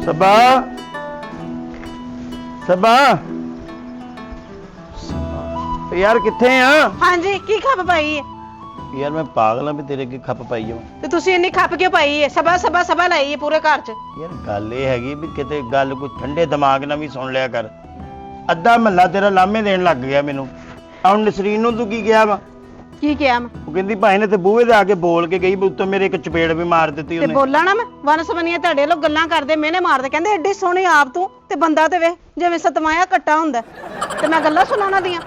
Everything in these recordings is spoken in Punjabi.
सबा सबा यार किथे आ? हाँ जी की खप पाई है? यार मैं पागल हाँ भी तेरे की खप पाई जावां। ਤੇ ਤੁਸੀਂ ਇੰਨੀ ਖੱਪ ਕਿਉਂ ਪਾਈ ਹੈ? ਸਭਾ ਲਾਈ ਹੈ ਪੂਰੇ ਘਰ 'ਚ। यार गल ये हैगी भी किते गल कोई ठंडे दिमाग नाल भी सुन लिया कर। अद्धा महला तेरा लामे देन लग गया मैनू। ਹੁਣ ਨਸਰੀਨ ਨੂੰ ਤੂੰ ਕੀ ਕਿਹਾ ਵਾ? ਕੀ ਕਿਹਾ ਮੈਂ? ਉਹ ਕਹਿੰਦੀ ਭਾਈ ਨੇ ਤੇ ਬੂਹੇ ਦੇ ਆ ਕੇ ਬੋਲ ਕੇ ਗਈ ਵੀ ਉੱਤੋਂ ਮੇਰੇ ਇੱਕ ਚਪੇੜ ਵੀ ਮਾਰ ਦਿੱਤੀ ਤੇ ਉਹਨੇ। ਬੋਲਾਂ ਨਾ ਮੈਂ ਵਨਸਵਨੀਆਂ ਤੁਹਾਡੇ ਲੋਕ ਗੱਲਾਂ ਕਰਦੇ ਮੈਨੇ ਮਾਰਦੇ ਕਹਿੰਦੇ ਐਡੀ ਸੋਹਣੀ ਆਪ ਤੂੰ ਤੇ ਬੰਦਾ ਤੇ ਵੇਖ ਜਿਵੇਂ ਸਤਮਾਇਆ ਕੱਟਾ ਹੁੰਦਾ ਤੇ ਮੈਂ ਗੱਲਾਂ ਸੁਣਾਉਣਾ ਦੀਆਂ।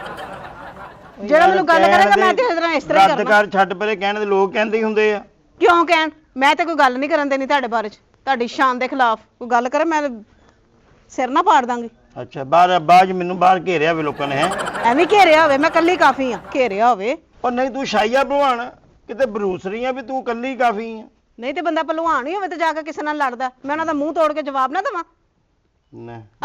ਜਿਹੜਾ ਮੈਨੂੰ ਗੱਲ ਕਰੇਗਾ ਮੈਂ ਤੇ ਇਸ ਤਰ੍ਹਾਂ ਹੀ ਕਰਨਾ। ਰੱਦ ਕਰ ਛੱਡ ਪਰੇ ਕਹਿਣ ਦੇ ਲੋਕ ਕਹਿੰਦੇ ਹੀ ਹੁੰਦੇ ਆ। ਕਿਉਂ ਕਹਿਣ? ਮੈਂ ਤੇ ਕੋਈ ਗੱਲ ਨਹੀਂ ਕਰਨ ਦੇਣੀ ਤੁਹਾਡੇ ਬਾਰੇ 'ਚ। ਤੁਹਾਡੀ ਸ਼ਾਨ ਦੇ ਖਿਲਾਫ ਕੋਈ ਗੱਲ ਕਰੇ ਮੈਂ ਸਿਰ ਨਾ ਪਾੜ ਦਾਂਗੀ। ਅੱਛਾ ਬਾਹਰ ਬਾਜ ਮੈਨੂੰ ਬਾਹਰ ਘੇਰਿਆ ਵੇ ਲੋਕਾਂ ਨੇ ਹੈ। ਐਵੇਂ ਘੇਰਿਆ ਹੋਵੇ ਮੈਂ ਕੱਲੀ ਕਾਫੀ ਆ। ਘੇਰਿਆ ਹੋਵੇ ਉਹ ਨਹੀਂ ਤੂੰ ਸ਼ਾਈਆ ਭਲਵਾਨ ਕਿਤੇ ਬਰੂਸਰੀ ਆ ਵੀ ਤੂੰ ਕੱਲੀ ਕਾਫੀ ਆ। ਨਹੀਂ ਤੇ ਬੰਦਾ ਭਲਵਾਨ ਹੀ ਹੋਵੇ ਤੇ ਜਾ ਕੇ ਕਿਸੇ ਨਾਲ ਲੜਦਾ। ਮੈਂ ਉਹਨਾਂ ਦਾ ਮੂੰਹ ਤੋੜ ਕੇ ਜਵਾਬ ਨਾ ਦੇਵਾਂ।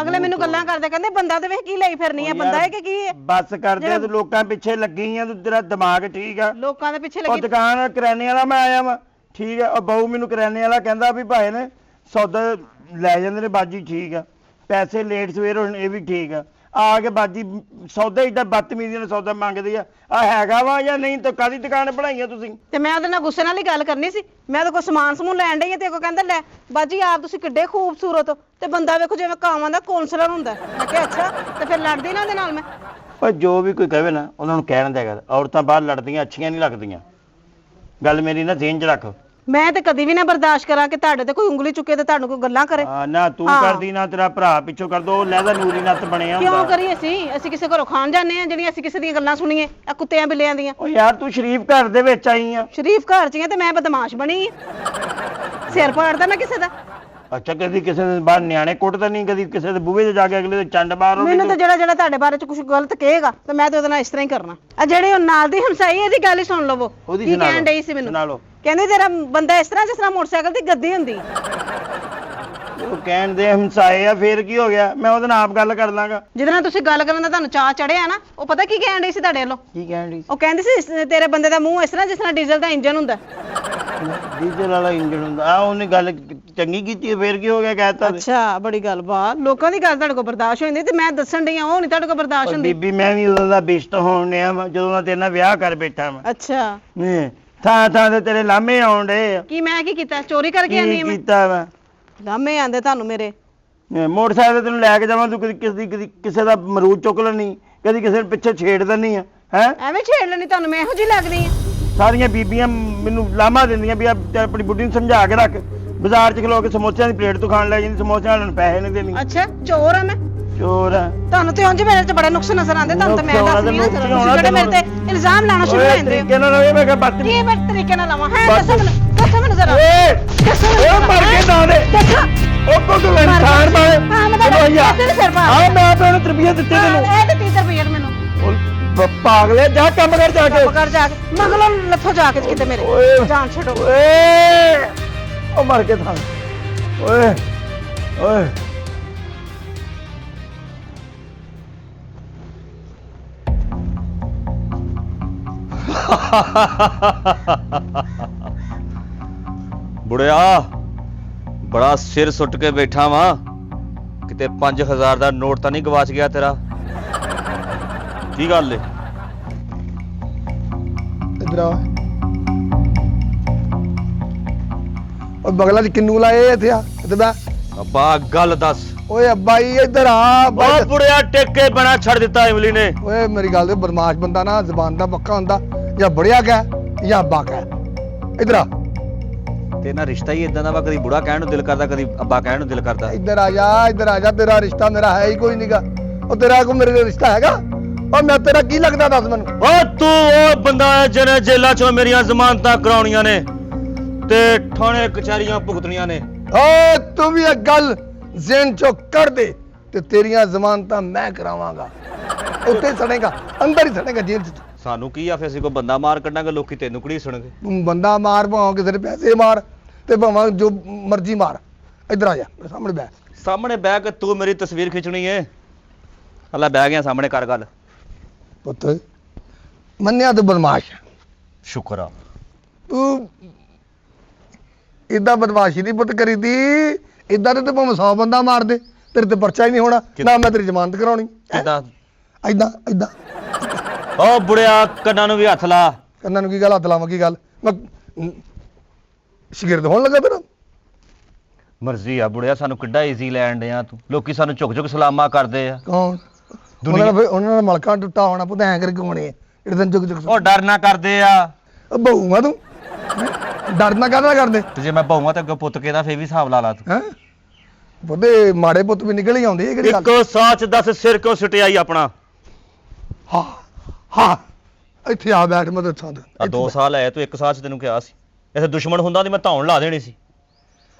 ਅਗਲੇ ਮੈਨੂੰ ਗੱਲਾਂ ਕਰਦੇ ਕਹਿੰਦੇ ਬੰਦਾ ਤੇ ਵੇਖ ਕੀ ਲਈ ਫਿਰਨੀ ਆ। ਬੰਦਾ ਹੈ ਕਿ ਕੀ ਹੈ? ਬਸ ਕਰਦੇ ਤੂੰ ਲੋਕਾਂ ਪਿੱਛੇ ਲੱਗੀ ਆ। ਤੂੰ ਤੇਰਾ ਦਿਮਾਗ ਠੀਕ ਆ? ਲੋਕਾਂ ਦੇ ਪਿੱਛੇ ਉਹ ਲੱਗੀ ਦੁਕਾਨ ਕਰਿਆਨੇ ਵਾਲਾ ਮੈਂ ਆਇਆ ਵਾ ਠੀਕ ਆ। ਉਹ ਬਾਊ ਮੈਨੂੰ ਕਰਿਆਨੇ ਵਾਲਾ ਕਹਿੰਦਾ ਵੀ ਭਾਈ ਨੇ ਸੌਦਾ ਲੈ ਜਾਂਦੇ ਨੇ ਬਾਜੀ ਠੀਕ ਆ। ਪੈਸੇ ਲੇਟ ਸਵੇਰ ਹੋਣ ਇਹ ਵੀ ਠੀਕ ਆ ਕੇ ਬਾਜੀ ਸੌਦਾ ਏਡਾ ਬਦਤਮੀਜ਼ੀ ਨਾਲ ਸੌਦਾ ਮੰਗਦੀ ਆ ਹੈਗਾ ਵਾ ਜਾਂ ਨਹੀਂ? ਤਾਂ ਕਾਹਦੀ ਦੁਕਾਨ ਬਣਾਈ ਆ ਤੁਸੀਂ? ਤੇ ਮੈਂ ਉਹਦੇ ਨਾਲ ਗੁੱਸੇ ਨਾਲ ਹੀ ਗੱਲ ਕਰਨੀ ਸੀ। ਮੈਂ ਉਹਦੇ ਕੋਲ ਸਮਾਨ ਸਮੂਨ ਲੈਣ ਡਈ ਆ ਤੇ ਉਹ ਕਹਿੰਦਾ ਲੈ ਬਾਜੀ ਆਪ ਤੁਸੀਂ ਕਿੱਡੇ ਖੂਬਸੂਰਤ ਹੋ ਤੇ ਬੰਦਾ ਵੇਖੋ ਜਿਵੇਂ ਕਾਵਾਂ ਦਾ ਕੌਂਸਲਰ ਹੁੰਦਾ। ਮੈਂ ਕਿਹਾ ਅੱਛਾ ਤੇ ਫਿਰ ਲੜਦੀ ਨਾ ਉਹਦੇ ਨਾਲ ਮੈਂ। ਪਰ ਜੋ ਵੀ ਕੋਈ ਕਹੇ ਨਾ ਉਹਨਾਂ ਨੂੰ ਕਹਿਣ ਦਿਆ ਕਰ। ਔਰਤਾਂ ਬਾਹਰ ਲੜਦੀਆਂ ਅੱਛੀਆਂ ਨਹੀਂ ਲੱਗਦੀਆਂ। ਗੱਲ ਮੇਰੀ ਨਾ ਜ਼ੇਨ 'ਚ ਰੱਖ। ਮੈਂ ਤੇ ਕਦੀ ਵੀ ਨਾ ਬਰਦਾਸ਼ਤ ਕਰਾਂ ਕਿ ਤੁਹਾਡੇ ਤੇ ਕੋਈ ਉਂਗਲੀ ਚੁੱਕੇ ਤੇ ਤੁਹਾਨੂੰ ਕੋਈ ਗੱਲਾਂ ਕਰੇ। ਨਾ ਤੂੰ ਕਰਦੀ ਨਾ ਤੇਰਾ ਭਰਾ ਪਿੱਛੋਂ ਕਰ ਦੋ। ਲੈਦਾ ਨੂਰੀ ਨੱਤ ਬਣਿਆ ਹੁੰਦਾ। ਕਿਉਂ ਕਰੀਏ ਅਸੀਂ ਕਿਸੇ ਘਰੋਂ ਖਾਣ ਜਾਂਦੇ ਆ ਜਿਹੜੀਆਂ ਅਸੀਂ ਕਿਸੇ ਦੀਆਂ ਗੱਲਾਂ ਸੁਣੀਏ ਆ ਕੁੱਤਿਆਂ ਬਿੱਲਿਆਂ ਦੀਆਂ। ਓ ਯਾਰ ਤੂੰ ਸ਼ਰੀਫ ਘਰ ਦੇ ਵਿੱਚ ਆਈ ਆ। ਸ਼ਰੀਫ ਘਰ 'ਚ ਆ ਤੇ ਮੈਂ ਬਦਮਾਸ਼ ਬਣੀ ਆ। ਸਿਰ ਪਾੜਦਾ ਮੈਂ ਕਿਸੇ ਦਾ। ਅੱਛਾ ਕਦੀ ਕਿਸੇ ਦੇ ਬਾਹਰ ਨਿਆਣੇ ਕੁੱਟਦਾ ਨਹੀਂ? ਕਦੀ ਕਿਸੇ ਦੇ ਬੂਹੇ 'ਚ ਜਾ ਕੇ ਅਗਲੇ ਦੇ ਚੰਡ ਮਾਰੋ? ਮੈਨੂੰ ਤਾਂ ਜਿਹੜਾ ਤੁਹਾਡੇ ਬਾਰੇ 'ਚ ਕੁਝ ਗਲਤ ਕਹੇਗਾ ਤੇ ਮੈਂ ਤੇ ਉਹਦੇ ਨਾਲ ਇਸ ਤਰ੍ਹਾਂ ਹੀ ਕਰਨਾ। ਆ ਜਿਹੜੇ ਉਹ ਨਾਲ ਦੀ ਹਮਸਾਈ ਇਹਦੀ ਗੱਲ ਹੀ ਸੁਣ ਲਵੋ ਕੀ ਕਹਿਣ ਡਈ ਸੀ ਮੈਨੂੰ। ਕਹਿੰਦੇ ਤੇਰਾ ਬੰਦਾ ਇਸ ਤਰ੍ਹਾਂ ਜਿਸ ਤਰ੍ਹਾਂ ਮੋਟਰਸਾਈਕਲ ਦੀ ਗੱਦੀ ਹੁੰਦੀ। ਉਹ ਕਹਿਣ ਦੇ ਹਮਸਾਏ ਆ ਫੇਰ ਕੀ ਹੋ ਗਿਆ? ਮੈਂ ਉਹਦੇ ਨਾਲ ਆਪ ਗੱਲ ਕਰ ਲਾਂਗਾ। ਜਿਹਦੇ ਨਾਲ ਤੁਸੀਂ ਗੱਲ ਕਰਨ ਦਾ ਤੁਹਾਨੂੰ ਚਾਅ ਚੜਿਆ ਨਾ ਉਹ ਪਤਾ ਕੀ ਕਹਿਣ ਡਈ ਸੀ ਤੁਹਾਡੇ ਵੱਲੋਂ? ਕੀ ਕਹਿਣ ਡਈ? ਉਹ ਕਹਿੰਦੀ ਸੀ ਤੇਰੇ ਬੰਦੇ ਦਾ ਮੂੰਹ ਇਸ ਤਰ੍ਹਾਂ ਜਿਸ ਤਰ੍ਹਾਂ ਡੀਜ਼ਲ ਦਾ ਇੰਜਨ ਹੁੰਦਾ। ਡੀਜ਼ਲ ਵਾਲਾ ਇੰਜਨ ਹੁੰਦਾ ਆ? ਉਹਨੇ ਗੱਲ ਚੰਗੀ ਕੀਤੀ ਫੇਰ ਕੀ ਹੋ ਗਿਆ? ਕਹਿਤਾ ਅੱਛਾ ਬੜੀ ਗੱਲ ਬਾਤ। ਲੋਕਾਂ ਦੀ ਗੱਲ ਤੁਹਾਡੇ ਕੋਲ ਬਰਦਾਸ਼ਤ ਹੋ ਜਾਂਦੀ ਤੇ ਮੈਂ ਦੱਸਣ ਡਈ ਆ ਉਹ ਨਹੀਂ ਤੁਹਾਡੇ ਕੋਲ ਬਰਦਾਸ਼ਤ ਹੁੰਦੀ। ਬੀਬੀ ਮੈਂ ਵੀ ਉਦੋਂ ਦਾ ਬਿਸ਼ਟ ਹੋਣ ਡਿਆ ਵਾ ਜਦੋਂ ਦਾ ਤੇਰੇ ਨਾਲ ਵਿਆਹ ਕਰ ਬੈਠਾ ਵਾ। ਅੱਛਾ ਥਾਂ ਥਾਂ ਤੇ ਤੇਰੇ ਲਾਮੇ ਆਉਣ ਡੇ ਆ। ਕੀ ਮੈਂ ਕੀ ਕੀਤਾ? ਚੋਰੀ ਕਰਕੇ ਆਨੀ ਆ ਕੀ ਮੈਂ? ਕੀਤਾ ਵਾ? ਲਾਮੇ ਆਂਦੇ ਤੁਹਾਨੂੰ ਮੇਰੇ। ਮੋਟਰਸਾਈਕਲ ਤੈਨੂੰ ਲੈ ਕੇ ਜਾਵਾਂ ਤੂੰ ਕਦੀ ਕਿਸੇ ਦਾ ਮਰੂਦ ਚੁੱਕ ਲੈਣੀ ਕਦੀ ਕਿਸੇ ਨੂੰ ਪਿੱਛੇ ਛੇੜ ਦਿੰਨੀ ਆ ਹੈ। ਐਵੇਂ ਛੇੜ ਲੈਣੀ ਤੁਹਾਨੂੰ ਮੈਂ ਇਹੋ ਜਿਹੀ ਲੱਗਦੀ ਆ? ਸਾਰੀਆਂ ਬੀਬੀਆਂ ਮੈਨੂੰ ਲਾਮਾ ਦਿੰਦੀਆਂ ਵੀ ਆਪਣੀ ਬੁੱਢੀ ਨੂੰ ਸਮਝਾ ਕੇ ਰੱਖ। ਬਾਜ਼ਾਰ 'ਚ ਖਲੋ ਕੇ ਸਮੋਸਿਆਂ ਦੀ ਪਲੇਟ ਤੋਂ ਖਾਣ ਲੈ ਜਾਂਦੀ ਸਮੋਸਿਆਂ ਵਾਲਿਆਂ ਨੂੰ ਪੈਸੇ ਨਹੀਂ ਦੇਣੀ। ਅੱਛਾ ਚੋਰ ਆ ਮੈਂ? ਚੋਰ ਆ ਤੁਹਾਨੂੰ ਤੇ ਉਂਝ ਮੇਰੇ 'ਚ ਬੜੇ ਨੁਕਸ ਨਜ਼ਰ ਆਉਂਦੇ। ਤੁਹਾਨੂੰ ਤਾਂ ਮੈਂ ਦੱਸਦੀ ਆ ਤੁਸੀਂ ਜਿਹੜੇ ਮੇਰੇ ਤੇ ਇਲਜ਼ਾਮ ਲਾਣਾ ਸ਼ੁਰੂ ਕਰ ਦਿੰਦੇ ਹੋ। ਤਰੀਕੇ ਨਾਲ ਮੈਂ ਕਿਹਾ ਬੱਤ ਕੀ ਮੈਂ ਤਰੀਕੇ ਨਾਲ ਲਾਵਾਂ? ਹੈ ਦੱਸੋ ਮੈਨੂੰ ਜ਼ਰਾ। ਓਏ ਮਰ ਕੇ ਨਾ ਦੇ ਦੱਸੋ ਉਹ ਕੋਲ ਇਨਸਾਨ ਮਾਰੇ। ਹਾਂ ਮੈਂ ਤਾਂ ਤੇਰੇ ਸਿਰ ਪਾ ਆ ਮੈਂ ਆਪੇ ਉਹਨੂੰ ਤਰਬੀਅਤ ਦਿੱਤੀ ਤੈਨੂੰ। ਇਹ ਤੇ 30 ਰੁਪਏ ਮੈਨੂੰ ਪਾਗਲੇ ਜਾ ਕੰਮ ਕਰ ਜਾ ਕੇ। ਕਰ ਜਾ ਕੇ ਮਗਲੋਂ ਲੱਥੋ ਜਾ ਕੇ ਕਿਤੇ ਮੇਰੇ ਜਾਨ ਛੱਡੋ। ਓਏ ਉਹ ਮਰ ਕੇ ਥਾਂ। ਓਏ ਓਏ ਬੁੜਿਆ ਬੜਾ ਸਿਰ ਸੁੱਟ ਕੇ ਬੈਠਾ ਵਾਂ। ਕਿਤੇ 5000 ਦਾ ਨੋਟ ਤਾਂ ਨਹੀਂ ਗਵਾਚ ਗਿਆ ਤੇਰਾ? ਕੀ ਗੱਲ ਏ? ਇਧਰ ਆ ਉਹ ਬਗਲਾ ਚ ਕਿੰਨੂ ਲਾਏ ਇੱਥੇ ਆ ਤੇ ਬੈ ਅੱਬਾ ਗੱਲ ਦੱਸ। ਓਏ ਅੱਬਾ ਜੀ ਇੱਧਰ ਆ। ਬਹੁਤ ਬੁੜਿਆ ਟਿੱਕੇ ਬਣਾ ਛੱਡ ਦਿੱਤਾ ਇਮਲੀ ਨੇ। ਓਏ ਮੇਰੀ ਗੱਲ ਤੇ ਬਦਮਾਸ਼ ਬੰਦਾ ਨਾ ਜ਼ਬਾਨ ਦਾ ਪੱਕਾ ਹੁੰਦਾ ਜਾਂ ਬੜਿਆ ਕਹਿ ਜਾਂ ਅੱਬਾ ਕਹਿ। ਇਧਰ ਆ। ਤੇ ਨਾ ਰਿਸ਼ਤਾ ਹੀ ਇਦਾਂ ਦਾ ਵਾ ਕਦੀ ਬੁੜਾ ਕਹਿਣ ਨੂੰ ਦਿਲ ਕਰਦਾ ਕਦੀ ਅੱਬਾ ਕਹਿਣ ਨੂੰ ਦਿਲ ਕਰਦਾ। ਇੱਧਰ ਆ ਜਾ ਤੇਰਾ ਰਿਸ਼ਤਾ ਮੇਰਾ ਹੈ ਹੀ ਕੋਈ ਨਹੀਂਗਾ। ਉਹ ਤੇਰਾ ਕੋਈ ਮੇਰੇ ਨਾਲ ਰਿਸ਼ਤਾ ਹੈਗਾ? ਉਹ ਮੈਂ ਤੇਰਾ ਕੀ ਲੱਗਦਾ ਦੱਸ ਮੈਨੂੰ। ਓ ਤੂੰ ਉਹ ਬੰਦਾ ਹੈ ਜਿਹਨੇ ਜੇਲਾਂ ਚੋਂ ਮੇਰੀਆਂ ਜ਼ਮਾਨਤਾਂ ਕਰਾਉਣੀਆਂ ਨੇ ਤੇ ਥਾਣੇ ਕਚਹਿਰੀਆਂ ਭੁਗਤਣੀਆਂ ਨੇ। ਓ ਤੂੰ ਵੀ ਇਹ ਗੱਲ ਜ਼ਿਹਨ ਚੋਂ ਕੱਢ ਦੇ ਤੇ ਤੇਰੀਆਂ ਜ਼ਮਾਨਤਾਂ ਮੈਂ ਕਰਾਵਾਂਗਾ। ਉੱਤੇ ਸੜੇਗਾ ਅੰਦਰ ਹੀ ਸੜੇਗਾ ਜੇਲ੍ਹ 'ਚ। ਸਾਨੂੰ ਕੀ ਆ ਫਿਰ ਅਸੀਂ ਕੋਈ ਬੰਦਾ ਮਾਰ ਕੱਢਾਂਗੇ ਲੋਕੀ ਤੈਨੂੰ ਕਿਹੜੀ ਸੁਣਗੇ। ਤੂੰ ਬੰਦਾ ਮਾਰ ਭਾਵੇਂ ਕਿਸੇ ਦੇ ਪੈਸੇ ਮਾਰ ਤੇ ਭਾਵੇਂ ਜੋ ਮਰਜ਼ੀ ਮਾਰ। ਇੱਧਰ ਆ ਜਾ ਮੇਰੇ ਸਾਹਮਣੇ ਬੈ। ਸਾਹਮਣੇ ਬਹਿ ਕੇ ਤੂੰ ਮੇਰੀ ਤਸਵੀਰ ਖਿੱਚਣੀ ਏ? ਹਲਾ ਬਹਿ ਗਿਆ ਸਾਹਮਣੇ ਕਰ ਗੱਲ। ਪੁੱਤ ਮੰਨਿਆ ਤੂੰ ਬਦਮਾਸ਼। ਸ਼ੁਕਰ ਆ। ਤੂੰ ਇਦਾਂ ਬਦਮਾਸ਼ੀ ਨਹੀਂ ਪੁੱਤ ਕਰੀਦੀ। ਇਦਾਂ ਤੇ ਭਾਵੇਂ 100 ਬੰਦਾ ਮਾਰ ਦੇ, ਤੇਰੇ ਤੇ ਪਰਚਾ ਹੀ ਨਹੀਂ ਹੋਣਾ, ਨਾ ਮੈਂ ਤੇਰੀ ਜ਼ਮਾਨਤ ਕਰਾਉਣੀ। ਕਿੱਦਾਂ ਇਦਾਂ ਇਦਾਂ ਓ ਬੁੜਿਆ ਕੰਨਾਂ ਨੂੰ ਵੀ ਹੱਥ ਲਾ। ਕੰਨਾਂ ਨੂੰ ਕੀ ਗੱਲ, ਹੱਥ ਲਾਵਾਂ ਕੀ ਗੱਲ? ਮੈਂ ਸ਼ਗਿਰਦ ਹੋਣ ਲੱਗਾ ਤੇਰਾ? ਮਰਜ਼ੀ ਆ ਬੁੜਿਆ, ਸਾਨੂੰ ਕਿੱਡਾ ਈਜ਼ੀ ਲੈਣ ਡਿਆ ਤੂੰ। ਲੋਕੀ ਸਾਨੂੰ ਝੁਕ ਝੁਕ ਸਲਾਮਾ ਕਰਦੇ ਆ। ਕੌਣ? ਉਹਨਾਂ ਦਾ ਮਲਕਾ ਟੁੱਟਾ ਹੋਣਾ ਪੁੱਤ, ਐਂ ਕਰਕੇ ਹੋਣੇ ਆ ਜਿਹੜੇ ਦਿਨ ਚੁੱਕ ਚੁੱਕ। ਉਹ ਡਰਨਾ ਕਰਦੇ ਆ। ਬਹੂਆ ਤੂੰ ਡਰਨਾ ਕਾਹਦਾ ਕਰਦੇ? ਤੇ ਜੇ ਮੈਂ ਬਹੂਆਂ ਤੇ ਅੱਗੇ ਪੁੱਤ ਕਿਹਦਾ ਫੇਰ ਵੀ ਹਿਸਾਬ ਲਾ ਲਾ ਤੂੰ। ਹੈ ਬੁੱਢੇ ਮਾੜੇ ਪੁੱਤ ਵੀ ਨਿਕਲ ਹੀ ਆਉਂਦੇ ਇਹ ਕਿਹੜੀ ਗੱਲ? ਇੱਕੋ ਸੱਚ ਦੱਸ, ਸਿਰ ਕਿਉਂ ਸੁਟਿਆਈ ਆਪਣਾ? ਹਾਂ ਹਾਂ ਇੱਥੇ ਆ ਬੈਠ ਮੈਂ ਦੱਸਾਂ ਆ 2 ਸਾਲ ਆਇਆ ਤੂੰ, 1 ਸਾਲ ਚ ਤੈਨੂੰ ਕਿਹਾ ਸੀ ਇੱਥੇ ਦੁਸ਼ਮਣ ਹੁੰਦਾ ਤੇ ਮੈਂ ਧੌਣ ਲਾ ਦੇਣੀ ਸੀ।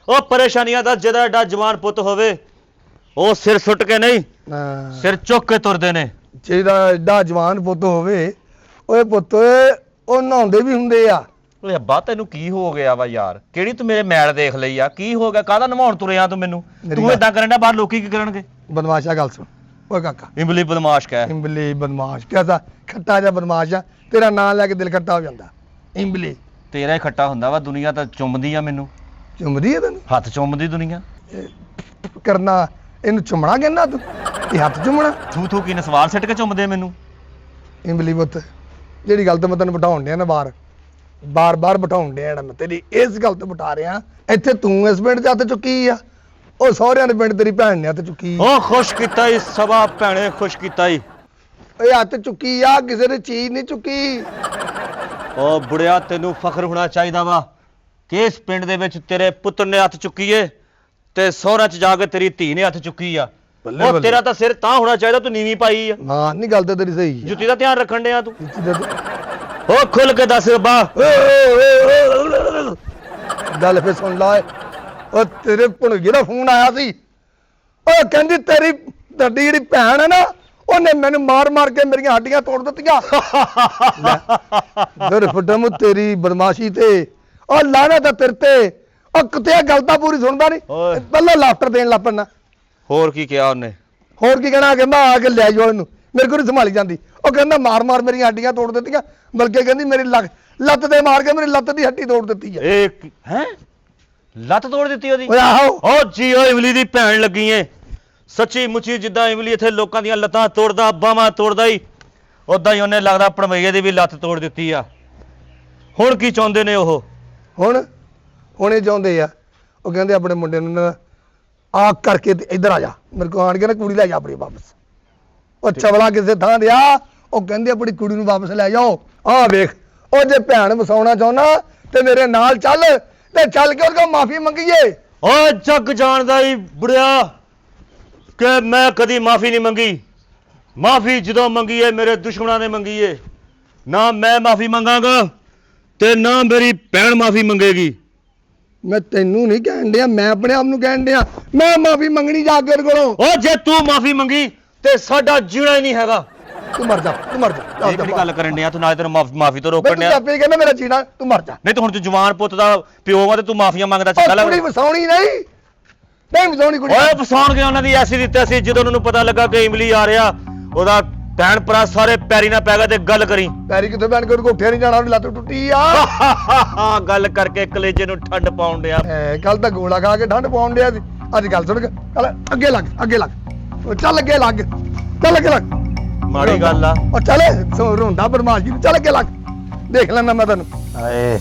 ਉਹ ਪਰੇਸ਼ਾਨੀਆਂ ਦਾ ਜਿਹਦਾ ਐਡਾ ਜਵਾਨ ਪੁੱਤ ਹੋਵੇ ਉਹ ਸਿਰ ਸੁੱਟ ਕੇ ਨਹੀਂ, ਸਿਰ ਚੁੱਕ ਕੇ ਤੁਰਦੇ ਨੇ। ਜਿਹਦਾ ਐਡਾ ਜਵਾਨ ਪੁੱਤ ਹੋਵੇ, ਓਏ ਪੁੱਤ ਉਹ ਨਹਾਉਂਦੇ ਵੀ ਹੁੰਦੇ ਆ। ਓਏ ਅੱਬਾ ਤੈਨੂੰ ਕੀ ਹੋ ਗਿਆ ਵਾ ਯਾਰ? ਕਿਹੜੀ ਤੂੰ ਮੇਰੇ ਮੈਲ ਦੇਖ ਲਈ ਆ? ਕੀ ਹੋ ਗਿਆ? ਕਾਹਦਾ ਨਮਾਉਣ ਤੁਰਿਆ ਤੂੰ ਮੈਨੂੰ? ਤੂੰ ਇਦਾਂ ਕਰਨ ਦਾ ਬਾਹਰ ਲੋਕੀ ਕੀ ਕਰਨਗੇ? ਬਦਮਾਸ਼ਾ ਗੱਲ ਸੁਣ ਓਏ ਕਾਕਾ, ਇੰਬਲੀ ਬਦਮਾਸ਼ ਕਹਿ। ਇੰਬਲੀ ਬਦਮਾਸ਼ ਕਿਹਦਾ? ਖੱਟਾ ਜਿਹਾ ਬਦਮਾਸ਼ ਆ, ਤੇਰਾ ਨਾਂ ਲੈ ਕੇ ਦਿਲ ਖੱਟਾ ਹੋ ਜਾਂਦਾ। ਇੰਬਲੀ ਤੇਰਾ ਹੀ ਖੱਟਾ ਹੁੰਦਾ ਵਾ, ਦੁਨੀਆ ਤਾਂ ਚੁੰਮਦੀ ਆ ਮੈਨੂੰ। ਚੁੰਮਦੀ ਹੈ ਤੈਨੂੰ? ਹੱਥ ਚੁੰਮਦੀ ਦੁਨੀਆ। ਕਰਨਾ ਇਹਨੂੰ ਚੁੰਮਣਾ ਕਹਿੰਦਾ ਤੂੰ? ਇਹ ਹੱਥ ਚੁੰਮਣਾ? ਥੂ ਥੂ ਕੀ ਨੇ ਸਵਾਲ ਸਿੱਟ ਕੇ ਚੁੰਮਦੇ ਮੈਨੂੰ। ਇੰਬਲੀ ਪੁੱਤ, ਜਿਹੜੀ ਗੱਲ ਤੋਂ ਮੈਂ ਤੈਨੂੰ ਬਿਠਾਉਣ ਡਿਆ ਨਾ ਬਾਰ ਬਿਠਾਉਣ ਡਿਆ ਨਾ, ਮੈਂ ਤੇਰੀ ਇਸ ਗੱਲ ਤੋਂ ਬਿਠਾ ਰਿਹਾ। ਇੱਥੇ ਤੂੰ ਇਸ ਪਿੰਡ 'ਚ ਹੱਥ ਚੁੱਕੀ ਆ, ਉਹ ਸਹੁਰਿਆਂ ਦੇ ਪਿੰਡ ਤੇਰੀ ਭੈਣ ਨੇ ਹੱਥ ਚੁੱਕੀ। ਉਹ ਖੁਸ਼ ਕੀਤਾ ਈ ਸਭਾ ਭੈਣੇ, ਖੁਸ਼ ਕੀਤਾ ਈ। ਇਹ ਹੱਥ ਚੁੱਕੀ ਆ, ਕਿਸੇ ਨੇ ਚੀਜ਼ ਨਹੀਂ ਚੁੱਕੀ। ਉਹ ਬੁੜਿਆ ਤੈਨੂੰ ਫਖਰ ਹੋਣਾ ਚਾਹੀਦਾ ਵਾ ਕਿ ਇਸ ਪਿੰਡ ਦੇ ਵਿੱਚ ਤੇਰੇ ਪੁੱਤਰ ਨੇ ਹੱਥ ਚੁੱਕੀਏ ਤੇ ਸਹੁਰਾ 'ਚ ਜਾ ਕੇ ਤੇਰੀ ਧੀ ਨੇ ਹੱਥ ਚੁੱਕੀ ਆ। ਬੱਲੇ ਉਹ ਬੱਲੇ। ਤੇਰਾ ਤਾਂ ਸਿਰ ਤਾਂ ਹੋਣਾ ਚਾਹੀਦਾ, ਤੂੰ ਨੀਵੀਂ ਪਾਈ ਆ। ਹਾਂ ਨਹੀਂ ਗੱਲ ਤਾਂ ਤੇਰੀ ਸਹੀ ਆ। ਜੁੱਤੀ ਦਾ ਧਿਆਨ ਰੱਖਣ ਡਿਆ ਤੂੰ। ਜੁੱਤੀ ਦਾ ਉਹ ਖੁੱਲ ਕੇ ਦੱਸ ਬਾ। ਗੱਲ ਫੇ ਸੁਣ ਲਾ ਓਏ। ਉਹ ਤੇਰੇ ਭਣਗੇ ਦਾ ਫੋਨ ਆਇਆ ਸੀ, ਉਹ ਕਹਿੰਦੀ ਤੇਰੀ ਤੁਹਾਡੀ ਜਿਹੜੀ ਭੈਣ ਹੈ ਨਾ, ਉਹਨੇ ਮੈਨੂੰ ਮਾਰ ਕੇ ਮੇਰੀਆਂ ਹੱਡੀਆਂ ਤੋੜ ਦਿੱਤੀਆਂ। ਦਰ ਫਟਮ ਤੇਰੀ ਬਦਮਾਸ਼ੀ ਤੇ ਉਹ ਲਾਹਨਤ ਆ ਤੇਰੇ ਤੇ। ਉਹ ਕਿਤੇ ਗੱਲ ਤਾਂ ਪੂਰੀ ਸੁਣਦਾ ਨਹੀਂ, ਓਏ। ਪਹਿਲਾਂ ਲਾਫਟਰ ਦੇਣ ਲੱਗ ਪੈਣਾ। ਹੋਰ ਕੀ ਕਿਹਾ ਉਹਨੇ? ਹੋਰ ਕੀ ਕਹਿਣਾ? ਕਹਿੰਦਾ ਆ ਕੇ ਲੈ ਜਾਓ ਇਹਨੂੰ, ਮੇਰੇ ਕੋਲ ਨਹੀਂ ਸੰਭਾਲੀ ਜਾਂਦੀ। ਉਹ ਕਹਿੰਦਾ ਮਾਰ ਮੇਰੀਆਂ ਹੱਡੀਆਂ ਤੋੜ ਦਿੱਤੀਆਂ, ਬਲਕਿ ਕਹਿੰਦੀ ਮੇਰੀ ਲੱਤ ਤੇ ਮਾਰ ਕੇ ਮੇਰੀ ਲੱਤ ਦੀ ਹੱਡੀ ਤੋੜ ਦਿੱਤੀ ਹੈ। ਇਹ ਹੈ ਲੱਤ ਤੋੜ ਦਿੱਤੀ ਉਹਦੀ? ਓਏ ਆਹੋ। ਉਹ ਜੀ ਓ ਇਮਲੀ ਦੀ ਭੈਣ ਲੱਗੀ ਏ। ਸੱਚੀ ਮੁੱਚੀ ਜਿੱਦਾਂ ਇਮਲੀ ਇੱਥੇ ਲੋਕਾਂ ਦੀਆਂ ਲੱਤਾਂ ਤੋੜਦਾ, ਬਾਹਾਂ ਤੋੜਦਾ ਹੀ, ਉਦਾਂ ਹੀ ਉਹਨੇ ਲੱਗਦਾ ਭਣਵਈਏ ਦੀ ਵੀ ਲੱਤ ਤੋੜ ਦਿੱਤੀ ਆ। ਹੁਣ ਕੀ ਚਾਹੁੰਦੇ ਨੇ ਉਹ? ਹੁਣ ਇਹ ਚਾਹੁੰਦੇ ਆ, ਉਹ ਕਹਿੰਦੇ ਆਪਣੇ ਮੁੰਡੇ ਨੂੰ ਨਾ ਆ ਕਰਕੇ ਤੇ ਇੱਧਰ ਆ ਜਾ, ਮੇਰੇ ਕੋਲ ਆਣ ਕੇ ਨਾ ਕੁੜੀ ਲੈ ਜਾ ਆਪਣੀ ਵਾਪਸ। ਉਹ ਚਵਲਾ ਕਿਸੇ ਥਾਂ ਦੇ ਆ, ਉਹ ਕਹਿੰਦੇ ਆਪਣੀ ਕੁੜੀ ਨੂੰ ਵਾਪਸ ਲੈ ਜਾਓ। ਆਹ ਵੇਖ, ਉਹ ਜੇ ਭੈਣ ਵਸਾਉਣਾ ਚਾਹੁੰਦਾ ਤੇ ਮੇਰੇ ਨਾਲ ਚੱਲ, ਤੇ ਚੱਲ ਕੇ ਉਹਦੇ ਕੋਲ ਮਾਫੀ ਮੰਗੀਏ। ਓਏ ਜੱਗ ਜਾਣਦਾ ਹੀ ਬੁੜਿਆ ਕਿ ਮੈਂ ਕਦੀ ਮਾਫੀ ਨਹੀਂ ਮੰਗੀ। ਮਾਫੀ ਜਦੋਂ ਮੰਗੀ ਏ ਮੇਰੇ ਦੁਸ਼ਮਣਾਂ ਨੇ ਮੰਗੀ ਏ। ਨਾ ਮੈਂ ਮਾਫੀ ਮੰਗਾਂਗਾ ਤੇ ਨਾ ਮੇਰੀ ਭੈਣ ਮਾਫੀ ਮੰਗੇਗੀ। ਮੈਂ ਤੈਨੂੰ ਨਹੀਂ ਕਹਿਣ ਡਿਆ, ਮੈਂ ਆਪਣੇ ਆਪ ਨੂੰ ਕਹਿਣ ਡਿਆ, ਮੈਂ ਮਾਫੀ ਮੰਗਣੀ ਜਾ ਕੇ ਉਹਦੇ ਕੋਲੋਂ। ਓ ਜੇ ਤੂੰ ਮਾਫੀ ਮੰਗੀ ਤੇ ਸਾਡਾ ਜੀਣਾ ਹੀ ਨਹੀਂ ਹੈਗਾ। ਤੂੰ ਮਰ ਜਾ। ਇਹ ਕਿਹੜੀ ਗੱਲ ਕਰਨ ਡਿਆ ਤੂੰ? ਨਾਲੇ ਤੈਨੂੰ ਮਾਫੀ ਤੋਂ ਰੋਕਣ ਤੂੰ ਡਿਆ। ਆਪੇ ਕਹਿੰਦਾ ਮੇਰਾ ਜੀਣਾ, ਤੂੰ ਮਰ ਜਾ। ਨਹੀਂ ਤਾਂ ਹੁਣ ਤੂੰ ਜਵਾਨ ਪੁੱਤ ਦਾ ਪਿਓ ਵਾ ਤੇ ਤੂੰ ਮਾਫੀਆਂ ਮੰਗਦਾ ਚੰਗਾ ਉਹ ਕੁੜੀ ਲੱਗਦਾ? ਵਸਾਉਣੀ ਨਹੀਂ ਵਸਾਉਣੀ ਕੁੜੀ। ਓਏ ਫਸਾਉਣ ਕੇ ਉਹਨਾਂ ਦੀ ਐਸੀ ਦਿੱਤਾ ਸੀ, ਜਦੋਂ ਉਹਨਾਂ ਨੂੰ ਪਤਾ ਲੱਗਾ ਕਿ ਇਮਲੀ ਆ ਰਿਹਾ, ਉਹਦਾ ਭੈਣ ਭਰਾ ਸਾਰੇ ਪੈਰੀ ਨਾ ਪੈ ਗਏ ਤੇ ਗੱਲ ਕਰੀ। ਪੈਰੀ ਕਿੱਥੇ ਬੈਣ ਕੇ ਉਹਦੇ ਕੋਠੇ ਨਹੀਂ ਜਾਣਾ, ਉਹਦੀ ਲੱਤ ਟੁੱਟੀ ਆ। ਗੱਲ ਕਰਕੇ ਕਲੇਜੇ ਨੂੰ ਠੰਡ ਪਾਉਣ ਡਿਆ। ਕੱਲ ਤਾਂ ਗੋਲਾ ਖਾ ਕੇ ਠੰਡ ਪਾਉਣ ਡਿਆ ਸੀ, ਅੱਜ ਗੱਲ ਸੁਣ ਕੇ ਚੱਲ ਅੱਗੇ ਲੱਗ। ਉਹ ਚੱਲ ਅੱਗੇ ਲੱਗ। ਮਾੜੀ ਗੱਲ ਆ। ਉਹ ਚੱਲ ਰੋਂਦਾ ਬਦਮਾਸ਼ ਜੀ, ਚੱਲ ਅੱਗੇ ਲੱਗ, ਦੇਖ ਲੈਣਾ ਮੈਂ ਤੈਨੂੰ। ਹਾਏ